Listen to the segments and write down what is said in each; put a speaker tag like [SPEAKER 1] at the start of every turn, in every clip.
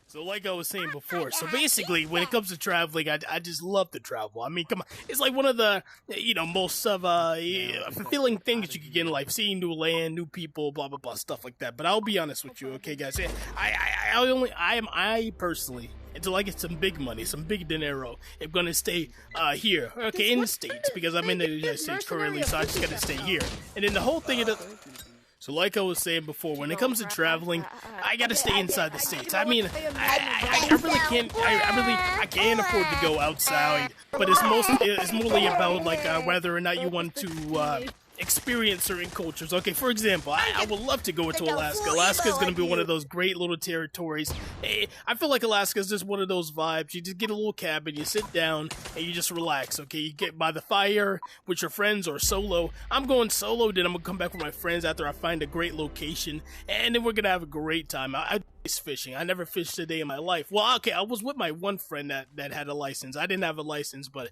[SPEAKER 1] So like I was saying before, so basically when it comes to traveling, I just love to travel. I mean, come on, it's like one of the, most of fulfilling things you could get in life, seeing new land, new people, blah blah blah, stuff like that. But I'll be honest with you, okay, guys, I personally, until I get some big money, some big dinero, I'm gonna stay here, okay, in the States, because I'm in the United States currently, so I just gotta stay here. And then the whole thing of so like I was saying before, when it comes to traveling, I gotta stay inside the States. I mean, I really can't, I can't afford to go outside, but it's mostly about, like, whether or not you want to, experience certain cultures. Okay, for example, I would love to go to Alaska. Alaska is going to be one of those great little territories. I feel like Alaska is just one of those vibes. You just get a little cabin, you sit down, and you just relax, okay? You get by the fire with your friends or solo. I'm going solo, then I'm going to come back with my friends after I find a great location, and then we're going to have a great time. I fishing. I never fished a day in my life. Well, okay, I was with my one friend that had a license. I didn't have a license, but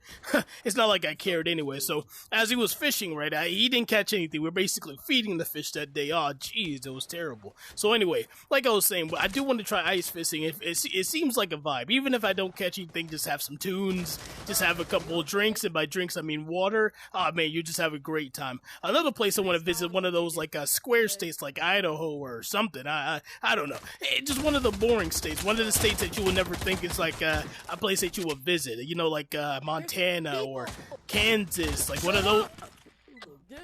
[SPEAKER 1] it's not like I cared anyway. So as he was fishing, right, he didn't catch anything. We were basically feeding the fish that day. Oh, jeez, it was terrible. So anyway, like I was saying, I do want to try ice fishing. It seems like a vibe. Even if I don't catch anything, just have some tunes, just have a couple of drinks, and by drinks I mean water. Oh man, you just have a great time. Another place I want to visit, one of those like square states like Idaho or something. I don't know. Just one of the boring states, one of the states that you would never think is like a place that you would visit, like Montana or Kansas, like one of those.
[SPEAKER 2] Oh damn!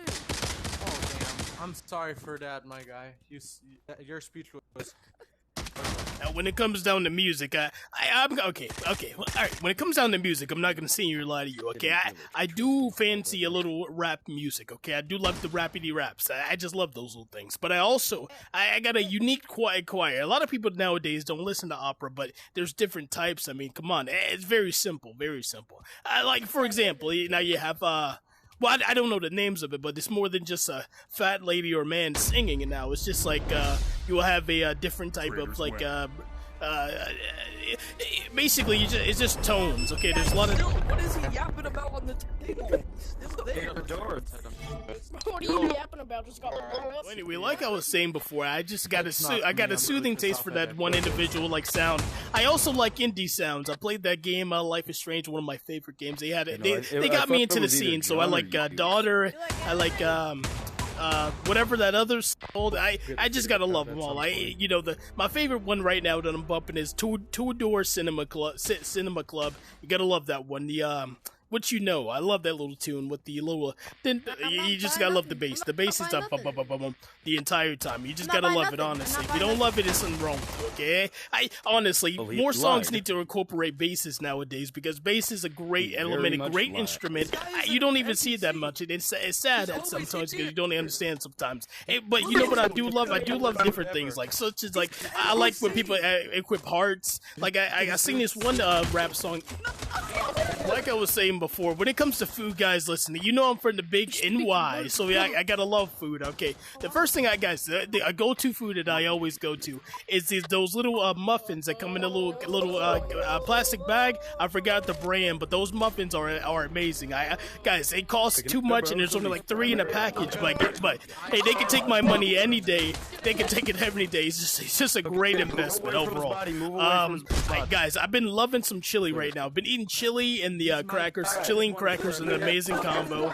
[SPEAKER 2] I'm sorry for that, my guy. Your speech was.
[SPEAKER 1] Now, when it comes down to music, I'm okay. All right. When it comes down to music, I'm not gonna see you lie to you. Okay, I do fancy a little rap music. Okay, I do love the rappity raps. I just love those little things. But I got a unique quiet choir. A lot of people nowadays don't listen to opera, but there's different types. I mean, come on, it's very simple, very simple. Like for example, now you have well, I don't know the names of it, but it's more than just a fat lady or man singing. And now it's just like you will have a different type of like basically it's just tones. Okay, there's a lot of.
[SPEAKER 3] What is he yapping about on the table? What are you yapping about? Just got
[SPEAKER 1] well, anyway, like I was saying before, I just got a soothing taste for that one individual like sound. I also like indie sounds. I played that game, Life is Strange, one of my favorite games. They had it. They got me into the scene, so I like Daughter. I like whatever that other's called. I just gotta love them all. My favorite one right now that I'm bumping is Two Door Cinema Club. You gotta love that one. I love that little tune with the little. Then you just gotta love the bass. The bass is up, the entire time. You just gotta love it. Honestly, if you don't love it, it's something wrong. Okay, honestly, more songs need to incorporate basses nowadays because bass is a great element, a great instrument. You don't even see it that much. It's sad that sometimes because you don't understand sometimes. But you know what I do love? I do love different things such as I like when people equip hearts. Like I sing this one rap song. Like I was saying before, when it comes to food, guys, listen, I'm from the big NY, so I gotta love food. Okay, the first thing a go-to food that I always go to is those little muffins that come in a little plastic bag. I forgot the brand, but those muffins are amazing. Guys, they cost too much, and there's only like 3 in a package. But hey, they can take my money any day. They can take it every day. It's just a great investment overall. Guys, I've been loving some chili right now. I've been eating chili and the crackers. Chili and crackers is an amazing combo.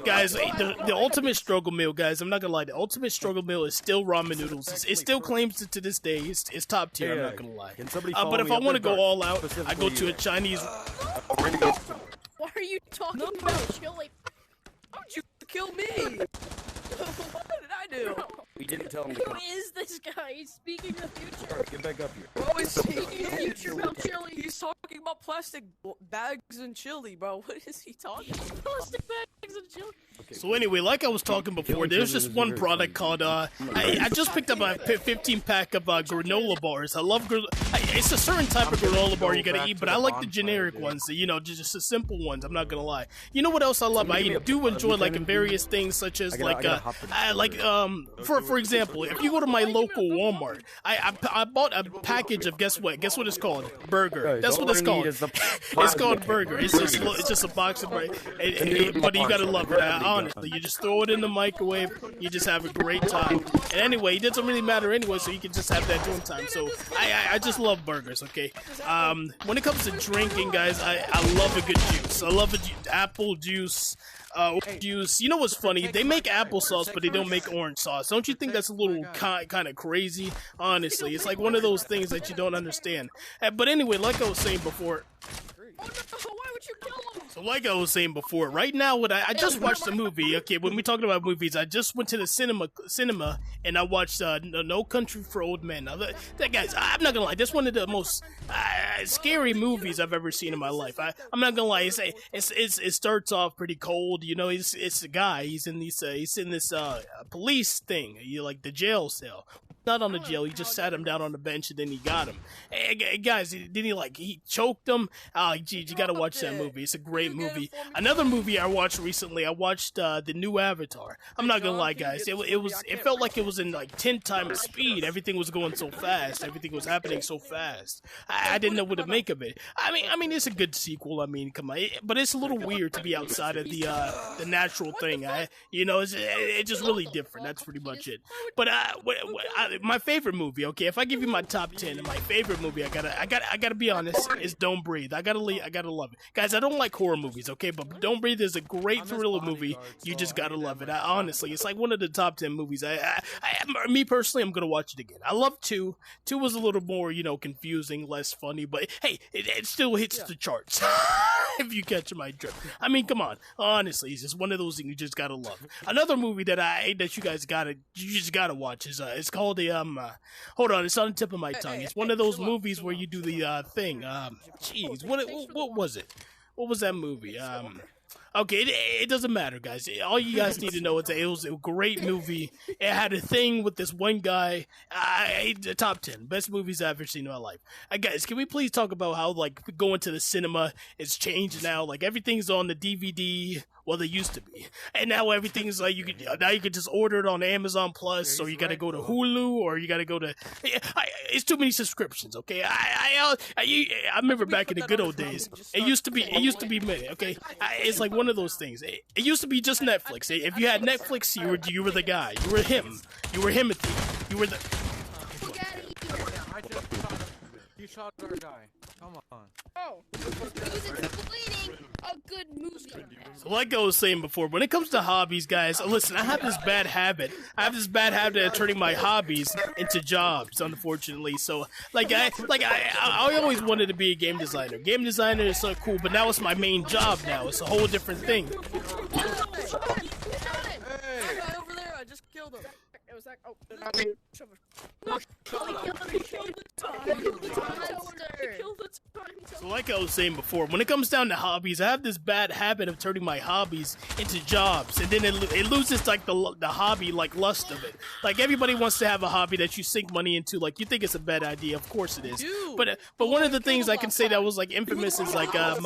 [SPEAKER 1] Guys, the ultimate struggle meal, guys, I'm not gonna lie, the ultimate struggle meal is still ramen noodles. It still claims it to this day. It's top tier, I'm not gonna lie. But if I want to go all out, I go to a Chinese.
[SPEAKER 3] Why are you talking about chili?
[SPEAKER 4] How would you kill me? What did I do?
[SPEAKER 5] We didn't tell him to
[SPEAKER 3] Who
[SPEAKER 5] come.
[SPEAKER 3] is this guy? He's speaking the future.
[SPEAKER 5] Alright, get back up here.
[SPEAKER 4] Bro, he's
[SPEAKER 3] Speaking the future about chili.
[SPEAKER 4] He's talking about plastic bags and chili, bro. What is he talking about?
[SPEAKER 3] Plastic bags and chili.
[SPEAKER 5] Okay.
[SPEAKER 1] So anyway, like I was talking before, there's this one product called I just picked up a 15-pack of granola bars. I love it's a certain type of granola bar you gotta eat, but I like the generic ones, just the simple ones. I'm not gonna lie. You know what else I love? I do enjoy like various things such as for example, if you go to my local Walmart, I bought a package of guess what it's called? Burger. That's what it's called. It's called burger. It's just a box of but you gotta love it. Honestly, you just throw it in the microwave, you just have a great time. And anyway, it doesn't really matter anyway, so you can just have that during time. So I just love burgers, okay? When it comes to drinking, guys, I love a good juice. I love apple juice. Juice. You know what's funny? They make applesauce, but they don't make orange sauce. Don't you think that's a little kind of crazy? Honestly, it's like one of those things that you don't understand. But anyway, like I was saying before.
[SPEAKER 3] Oh no, why would you kill him?
[SPEAKER 1] So like I was saying before, right now, I just watched a movie. Okay, when we talking about movies, I just went to the cinema, and I watched No Country for Old Men. Now, that guys, I'm not gonna lie, that's one of the most scary movies I've ever seen in my life. I'm not gonna lie, it starts off pretty cold. You know, it's a guy. He's in this police thing, like the jail cell. Not on the jail, he just sat him down on the bench and then he got him. Hey, guys, didn't he choked him? Geez, you gotta watch that movie. It's a great movie. Another movie I watched recently, I watched the new Avatar. I'm not gonna lie, guys, it felt like it was in like 10 times speed. Everything was going so fast. Everything was happening so fast. I didn't know what to make of it. I mean, it's a good sequel. I mean, come on, but it's a little weird to be outside of the natural thing. You know, it's just really different. That's pretty much it. But my favorite movie, okay, if I give you my top 10 and my favorite movie, I gotta be honest, is Don't Breathe. I gotta love it. Guys, I don't like horror movies, okay, but Don't Breathe is a great thriller movie. You just gotta love it. Honestly, it's like one of the top 10 movies. Me personally, I'm gonna watch it again. I love 2. 2 was a little more, you know, confusing, less funny, but hey, it still hits the charts. If you catch my drift. I mean, come on. Honestly, it's just one of those things you just gotta love. Another movie that you guys just gotta watch is it's called hold on, it's on the tip of my tongue. It's one of those movies where you do the thing. Jeez, what was it? What was that movie? Okay, it doesn't matter, guys. All you guys need to know is that it was a great movie. It had a thing with this one guy. The top 10 best movies I've ever seen in my life. Guys, can we please talk about how like going to the cinema is changed now? Like everything's on the DVD. Well, they used to be, and now everything's like you can just order it on Amazon Plus, or you gotta go to Hulu, or you gotta go to. It's too many subscriptions. Okay, I remember back in the good old days. It used to be many. Okay, it's like one of those things. It used to be just Netflix. If you had Netflix, you were the guy. You were him. You were Himothy. You were the.
[SPEAKER 2] You shot our guy. Come on.
[SPEAKER 3] Oh, who's explaining a good movie?
[SPEAKER 1] So like I was saying before, when it comes to hobbies, guys, listen, I have this bad habit. Of turning my hobbies into jobs, unfortunately. So, I always wanted to be a game designer. Game designer is so cool, but now it's my main job now. It's a whole different thing.
[SPEAKER 4] Hey! Guy over there, I just killed him.
[SPEAKER 3] It was like, oh,
[SPEAKER 1] So like I was saying before, when it comes down to hobbies, I have this bad habit of turning my hobbies into jobs, and then it loses like the hobby like lust of it. Like everybody wants to have a hobby that you sink money into. Like you think it's a bad idea, of course it is. But one of the things I can say that was like infamous is like I'm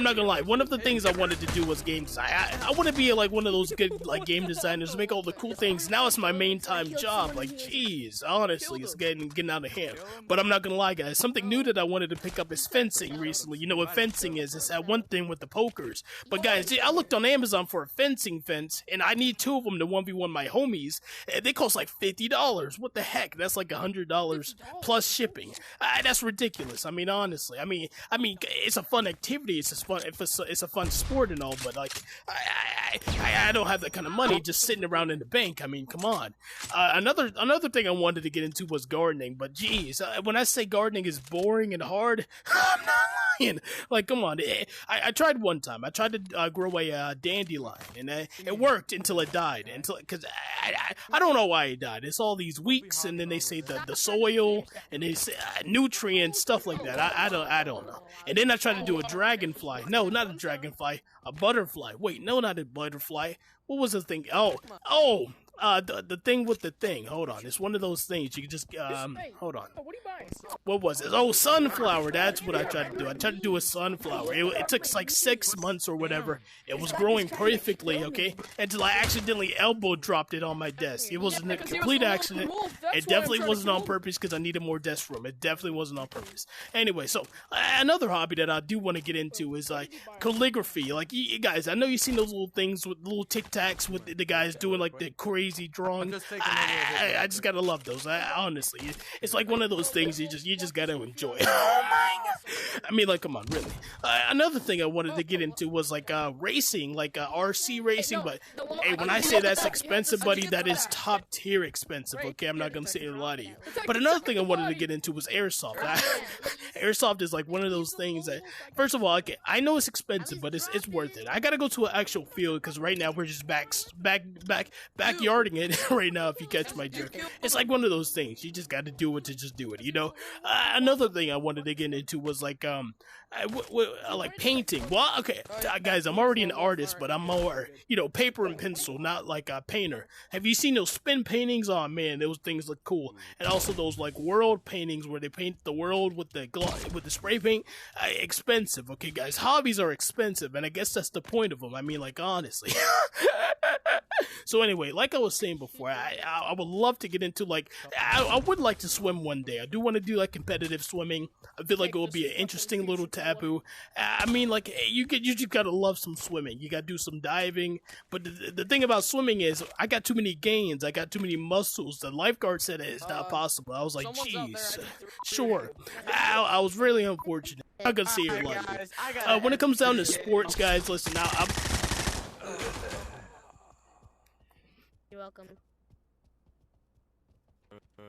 [SPEAKER 1] not gonna lie. One of the things I wanted to do was game design. I want to be like one of those good like game designers, make all the cool things. Now it's my main time job. Like jeez, honestly, it's getting out of hand. But I'm not gonna lie, guys. Something new that I wanted to pick up is fencing recently. You know what fencing is? It's that one thing with the pokers. But guys, I looked on Amazon for a fencing fence, and I need 2 of them to 1v1 my homies. They cost like $50. What the heck? That's like $100 plus shipping. That's ridiculous. I mean, honestly. I mean, it's a fun activity. It's a fun sport and all. But like, I don't have that kind of money just sitting around in the bank. I mean, come on. Another thing I wanted to get into was gardening. But geez, when I say gardening is boring and hard, I'm not lying. Like, come on. I tried one time. I tried to grow a dandelion, and it worked until it died. Because I don't know why it died. It's all these weeks, and then they say the soil, and they say nutrients, stuff like that. I don't know. And then I tried to do a dragonfly. No, not a dragonfly. A butterfly. Wait, no, not a butterfly. What was the thing? Oh, the thing with the thing. Hold on, it's one of those things you can just hold on.
[SPEAKER 3] What are you buying?
[SPEAKER 1] What was it? Oh, sunflower. That's what I tried to do. I tried to do a sunflower. It took like 6 months or whatever. It was growing perfectly, okay? Until I accidentally elbow dropped it on my desk. It was a complete accident. It definitely wasn't on purpose because I needed more desk room. It definitely wasn't on purpose. Anyway, so another hobby that I do want to get into is like calligraphy. Like, you guys, I know you've seen those little things with little tic tacs with the guys doing like the crazy drawing. I just gotta love those. Honestly, it's like one of those things you just gotta enjoy. Oh my god! I mean, like, come on, really. Another thing I wanted to get into was like racing, like RC racing. But hey, when I say that's expensive, buddy, that is top tier expensive. Okay, I'm not gonna say a lot of you. But another thing I wanted to get into was airsoft. Airsoft is like one of those things that, first of all, okay, I know it's expensive, but it's worth it. I gotta go to an actual field because right now we're just backyarding it right now. If you catch my drift, it's like one of those things. You just got to do it to just do it, you know. Another thing I wanted to get into was like like painting. Well, okay, guys, I'm already an artist, but I'm more, you know, paper and pencil, not like a painter. Have you seen those spin paintings? Oh man, those things look cool. And also those like world paintings where they paint the world with the spray paint. Expensive, okay, guys. Hobbies are expensive, and I guess that's the point of them. I mean, like, honestly. So anyway, like I was saying before, I would love to get into like I would like to swim one day. I do want to do like competitive swimming. I feel like it would be an interesting little taboo. I mean, like you just gotta love some swimming. You gotta do some diving. But the thing about swimming is I got too many gains. I got too many muscles. The lifeguard said it's not possible. I was like, jeez, sure. I was really unfortunate. I'm gonna see it like when it comes down to sports, guys. Listen, I'm
[SPEAKER 3] You're welcome.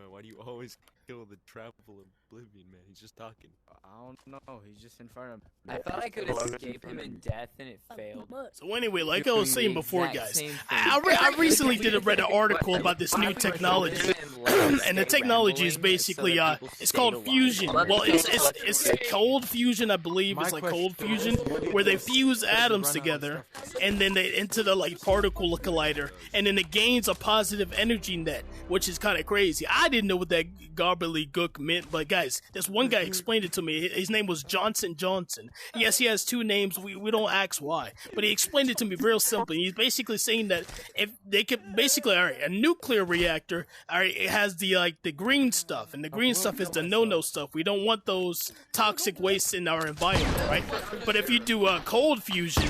[SPEAKER 5] Why do you always kill the travel oblivion, man? He's just talking.
[SPEAKER 2] I don't know. He's just in front of me.
[SPEAKER 6] I thought I could escape him in death, and it failed.
[SPEAKER 1] So anyway, like I was saying before, guys, I recently read an article about this new technology, and the technology is basically it's called fusion. Well, it's cold fusion, I believe. It's like cold fusion, where they fuse atoms together, and then they into the like particle collider, and then it gains a positive energy net, which is kind of crazy. I didn't know what that gobbledygook meant, but guys, this one guy explained it to me. His name was Johnson. Yes, he has 2 names. We don't ask why, but he explained it to me real simply. He's basically saying that if they could basically, all right, a nuclear reactor, all right, it has the like the green stuff, and the green stuff is the no stuff. We don't want those toxic wastes in our environment, right? But if you do cold fusion,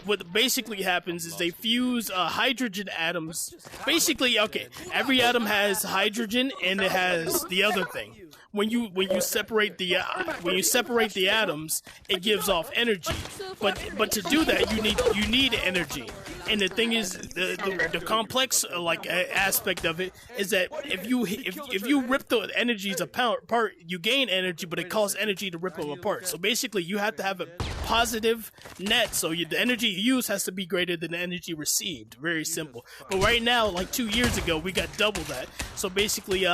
[SPEAKER 1] what basically happens is they fuse hydrogen atoms. Basically, okay, every atom has hydrogen and it has the other thing. When you separate the atoms, it gives off energy. But to do that, you need energy. And the thing is, the complex aspect of it is that if you rip the energies apart, you gain energy, but it costs energy to rip them apart. So basically, you have to have a positive net. So the energy you use has to be greater than the energy received. Very simple. But right now, like 2 years ago, we got double that. So basically,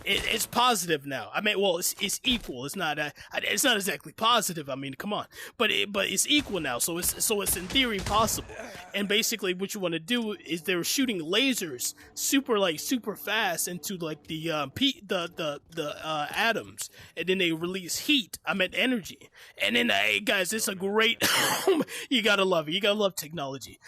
[SPEAKER 1] it's positive now. I mean, well, it's equal. It's not exactly positive. I mean, come on. But it's equal now. So it's in theory possible. And basically, what you want to do is they're shooting lasers super fast into like the atoms, and then they release heat. I meant energy. And then, hey guys, it's a great. You gotta love it. You gotta love technology.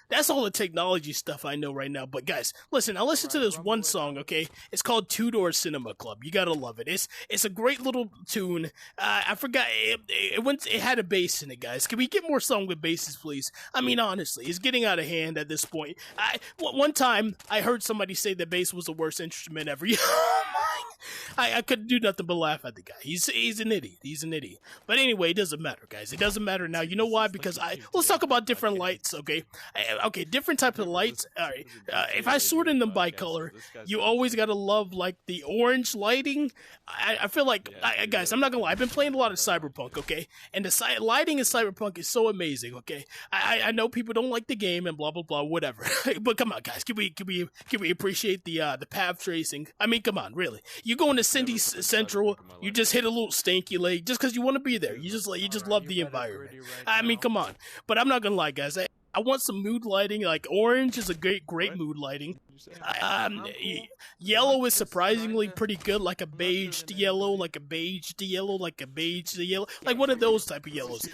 [SPEAKER 1] That's all the technology stuff I know right now. But guys, listen. I listened to this one song. Okay, it's called Two Door Cinema Club. You gotta love it. It's a great little tune. I forgot it had a bass in it, guys. Can we get more song with basses, please? I mean, honestly, it's getting out of hand at this point. One time I heard somebody say that bass was the worst instrument ever. I couldn't do nothing but laugh at the guy. He's an idiot. He's an idiot. But anyway, it doesn't matter, guys. It doesn't matter now. You know why? Because let's talk about different lights, okay? Okay, different types of lights. All right. If I sorted them by color, you always gotta love like the orange lighting. I feel like, guys, I'm not gonna lie. I've been playing a lot of Cyberpunk, okay? And the lighting in Cyberpunk is so amazing, okay? I know people don't like the game and blah blah blah, whatever. But come on, guys, can we appreciate the path tracing? I mean, come on, really. You go into Cindy Central, you just hit a little stanky leg just because you want to be there. You just love the environment. I mean, come on. But I'm not gonna lie, guys. I want some mood lighting. Like orange is a great mood lighting. Yellow is surprisingly pretty good, like a beige yellow, like one of those type of yellows.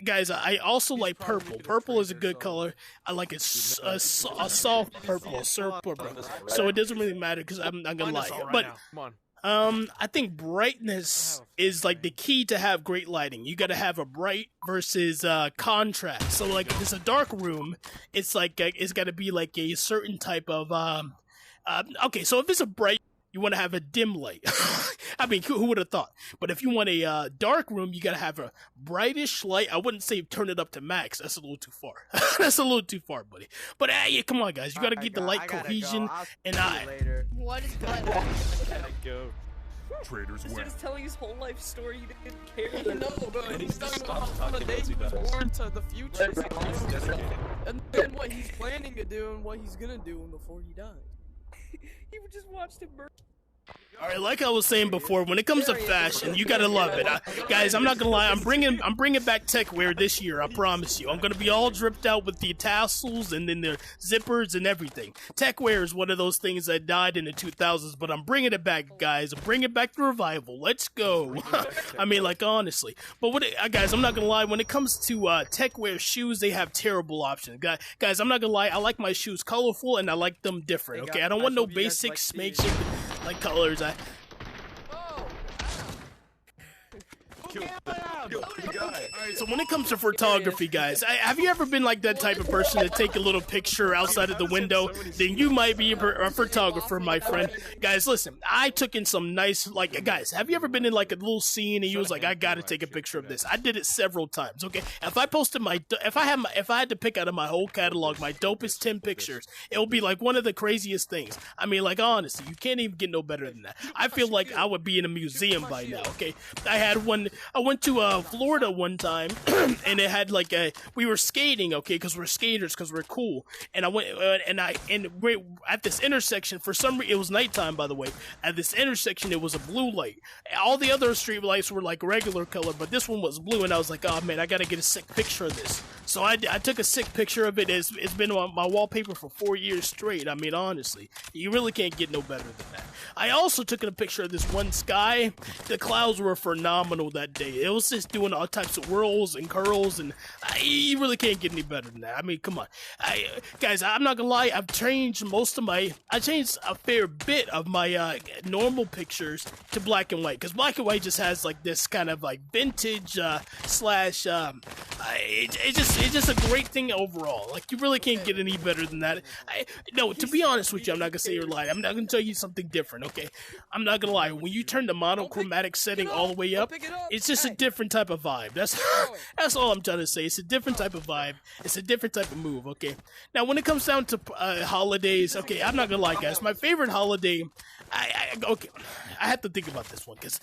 [SPEAKER 1] Guys, I also like purple. Purple is a good color. I like a soft purple, so it doesn't really matter because I'm not gonna lie. But I think brightness is like the key to have great lighting. You gotta have a bright versus contrast. So like if it's a dark room, it's like it's gotta be like a certain type of okay, so if it's a bright, you want to have a dim light. I mean, who would have thought? But if you want a dark room, you gotta have a brightish light. I wouldn't say turn it up to max. That's a little too far. That's a little too far, buddy. But yeah, come on, guys. You gotta get the light cohesion. And
[SPEAKER 3] What is that?
[SPEAKER 5] Gotta go.
[SPEAKER 7] Traders
[SPEAKER 3] He's
[SPEAKER 7] win.
[SPEAKER 3] just telling his whole life story. He didn't care.
[SPEAKER 2] No, but he's talking about
[SPEAKER 5] Stop
[SPEAKER 2] how the day
[SPEAKER 5] talking
[SPEAKER 2] he was
[SPEAKER 5] about
[SPEAKER 2] born to the future.
[SPEAKER 5] He's dedicated.
[SPEAKER 2] And then what he's planning to do and what he's gonna do before he dies.
[SPEAKER 3] He just watched him burn.
[SPEAKER 1] Alright, like I was saying before, when it comes to fashion, you gotta love it. Guys, I'm not gonna lie, I'm bringing back tech wear this year, I promise you. I'm gonna be all dripped out with the tassels and then the zippers and everything. Tech wear is one of those things that died in the 2000s, but I'm bringing it back, guys. I'm bringing back the revival. Let's go. I mean, like, honestly. But guys, I'm not gonna lie, when it comes to tech wear shoes, they have terrible options. Guys, I'm not gonna lie, I like my shoes colorful and I like them different, okay? I don't want no basic makeshift like colors. Alright, so when it comes to photography, guys, have you ever been like that type of person to take a little picture outside of the window? Then you might be a photographer, my friend. Guys, listen, I took in some nice, like, guys, have you ever been in like a little scene and you was like, I gotta take a picture of this? I did it several times, okay? If I posted if I had to pick out of my whole catalog, my dopest 10 pictures, it would be like one of the craziest things. I mean, like, honestly, you can't even get no better than that. I feel like I would be in a museum by now, okay? I went to Florida one time, and it had like we were skating, okay, because we're skaters, because we're cool. And I went we're at this intersection. For some reason, it was nighttime, by the way. At this intersection, it was a blue light. All the other street lights were like regular color, but this one was blue. And I was like, oh man, I gotta get a sick picture of this. So I took a sick picture of it. It's been on my wallpaper for 4 years straight. I mean, honestly, you really can't get no better than that. I also took a picture of this one sky. The clouds were phenomenal that day. It was just doing all types of whirls and curls, and you really can't get any better than that. I mean, come on. Guys, I'm not gonna lie, I've changed I changed a fair bit of my normal pictures to black and white, because black and white just has like this kind of like vintage slash it's just a great thing overall. Like, you really can't get any better than that. No, to be honest with you, I'm not gonna say you're lying. I'm not gonna tell you something different, okay? I'm not gonna lie. When you turn the monochromatic setting all the way up, it's just a different type of vibe. That's all I'm trying to say. It's a different type of vibe. It's a different type of move, okay? Now, when it comes down to holidays, okay, I'm not gonna lie, guys. My favorite holiday, okay, I have to think about this one, because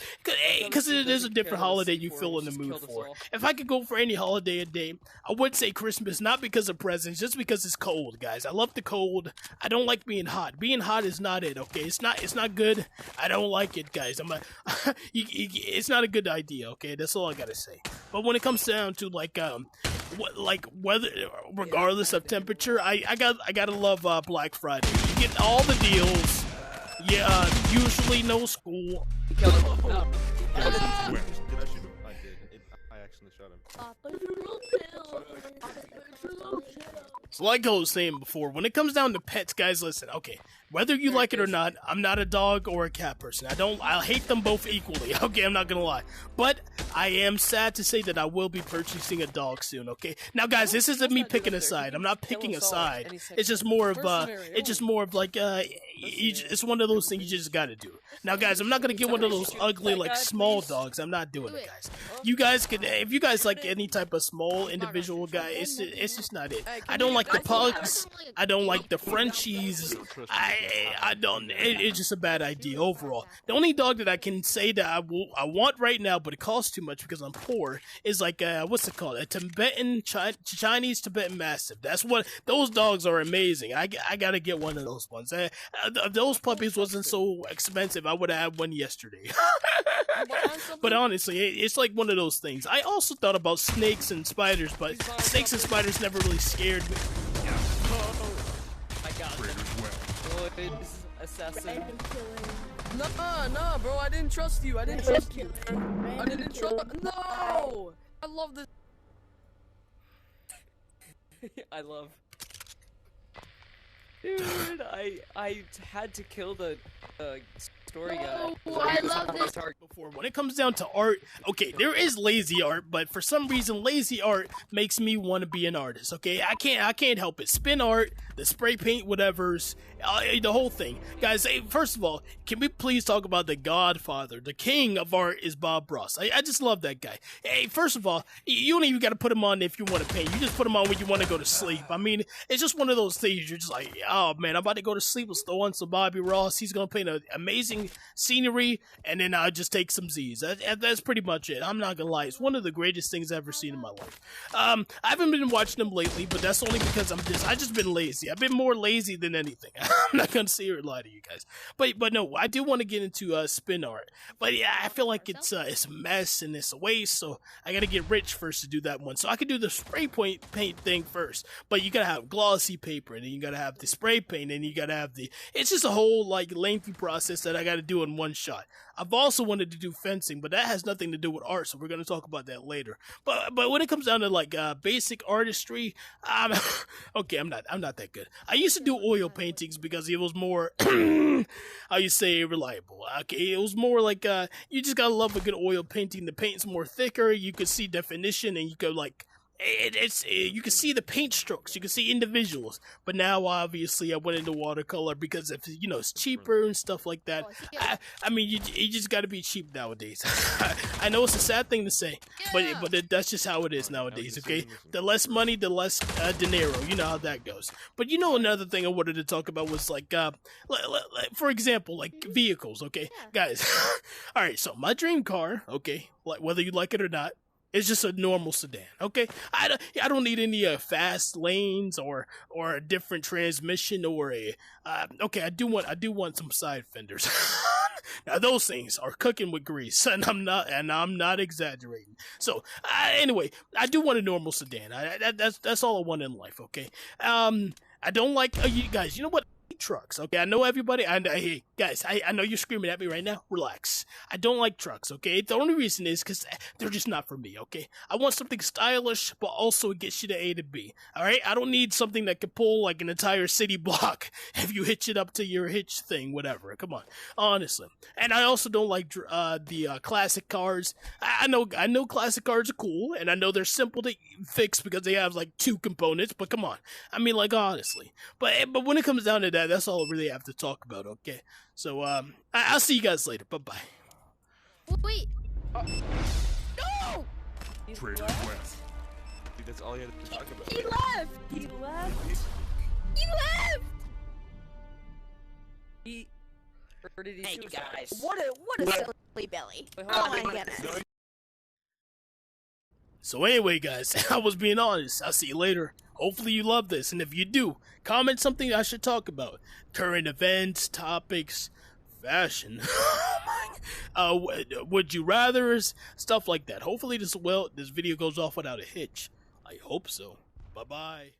[SPEAKER 1] it is a different holiday you feel in the mood for. If I could go for any holiday a day, I would say Christmas, not because of presents, just because it's cold, guys. I love the cold. I don't like being hot. Being hot is not it, okay? It's not good. I don't like it, guys. It's not a good idea, okay? That's all I gotta say. But when it comes down to like weather, regardless of temperature, I gotta love Black Friday. You get all the deals. Yeah, usually no school.
[SPEAKER 5] Did I shoot him? I did. I actually shot him.
[SPEAKER 1] So like I was saying before, when it comes down to pets, guys, listen, okay, whether you like it or not, I'm not a dog or a cat person. I hate them both equally, okay, I'm not gonna lie. But I am sad to say that I will be purchasing a dog soon, okay? Now, guys, this isn't me picking a side. I'm not picking a side. It's just more of, like, it's one of those things you just gotta do. Now, guys, I'm not gonna get one of those ugly, like, small dogs. I'm not doing it, guys. You guys could, if you guys like any type of small individual guy, it's just not it. I don't like the pugs. I don't like the Frenchies. It's just a bad idea overall. The only dog that I can say that I want right now, but it costs too much because I'm poor, is like, what's it called? A Chinese Tibetan Mastiff. Those dogs are amazing. I gotta get one of those ones. If those puppies wasn't so expensive, I would have had one yesterday. But honestly, it's like one of those things. I also thought about snakes and spiders, but snakes and spiders never really scared me.
[SPEAKER 6] I got it. Good assassin.
[SPEAKER 4] No, bro, I didn't trust you. I didn't trust you. I didn't trust. No! I love this.
[SPEAKER 6] I love. Dude, I had to kill the story guy.
[SPEAKER 3] I love this.
[SPEAKER 1] Before, when it comes down to art, okay, there is lazy art, but for some reason, lazy art makes me want to be an artist. Okay, I can't help it. Spin art, the spray paint, whatever's, the whole thing, guys. Hey, first of all, can we please talk about the Godfather, the king of art is Bob Ross. I just love that guy. Hey, first of all, you don't even got to put him on if you want to paint. You just put him on when you want to go to sleep. I mean, it's just one of those things. You're just like, oh man, I'm about to go to sleep. Let's throw on some Bobby Ross. He's gonna paint an amazing scenery, and then I'll just take some Z's. That's pretty much it. I'm not gonna lie. It's one of the greatest things I've ever seen in my life. I haven't been watching them lately, but that's only because I just been lazy. I've been more lazy than anything. I'm not gonna sit here and lie to you guys. But no, I do want to get into spin art. But yeah, I feel like it's a mess and it's a waste, so I gotta get rich first to do that one. So I could do the spray paint thing first. But you gotta have glossy paper, and then you gotta have the spray paint, and you gotta have it's just a whole like lengthy process that I gotta do in one shot. I've also wanted to do fencing, but that has nothing to do with art, so we're gonna talk about that later. But when it comes down to like basic artistry, okay, I'm not that good. I used to do oil paintings because it was more how you say reliable. Okay, it was more like you just gotta love a good oil painting. The paint's more thicker, you could see definition, and you could like you can see the paint strokes, you can see individuals. But now obviously I went into watercolor because it's cheaper and stuff like that. I mean you just got to be cheap nowadays. I know it's a sad thing to say, but that's just how it is nowadays. Okay, the less money, the less dinero. You know how that goes. But another thing I wanted to talk about was like for example, like vehicles. Okay, guys. All right, so my dream car, okay, like whether you like it or not, it's just a normal sedan, okay? I don't need any fast lanes or a different transmission or okay, I do want some side fenders. Now those things are cooking with grease, and I'm not exaggerating. So anyway, I do want a normal sedan. That's all I want in life, okay? I don't like you guys. You know what? Trucks, okay? I know everybody. Hey, guys, I know you're screaming at me right now. Relax. I don't like trucks, okay? The only reason is because they're just not for me, okay? I want something stylish, but also it gets you to A to B, alright? I don't need something that can pull like an entire city block if you hitch it up to your hitch thing, whatever. Come on, honestly. And I also don't like the classic cars. I know classic cars are cool, and I know they're simple to fix because they have like 2 components, but come on. I mean, like, honestly. But when it comes down to that, that's all I really have to talk about, okay? So, I'll see you guys later. Bye-bye.
[SPEAKER 3] Wait.
[SPEAKER 4] No!
[SPEAKER 5] Dude, that's all you had to talk about.
[SPEAKER 3] He left.
[SPEAKER 4] He left.
[SPEAKER 3] He left.
[SPEAKER 6] Or did he
[SPEAKER 3] Hey,
[SPEAKER 6] suicide?
[SPEAKER 3] guys.
[SPEAKER 4] What a
[SPEAKER 3] Silly Billy.
[SPEAKER 6] Wait,
[SPEAKER 3] Oh
[SPEAKER 6] hold
[SPEAKER 3] my
[SPEAKER 6] on.
[SPEAKER 3] goodness.
[SPEAKER 1] So anyway, guys, I was being honest. I'll see you later. Hopefully you love this, and if you do, comment something I should talk about. Current events, topics, fashion, would you rathers, stuff like that. Hopefully this video goes off without a hitch. I hope so. Bye-bye.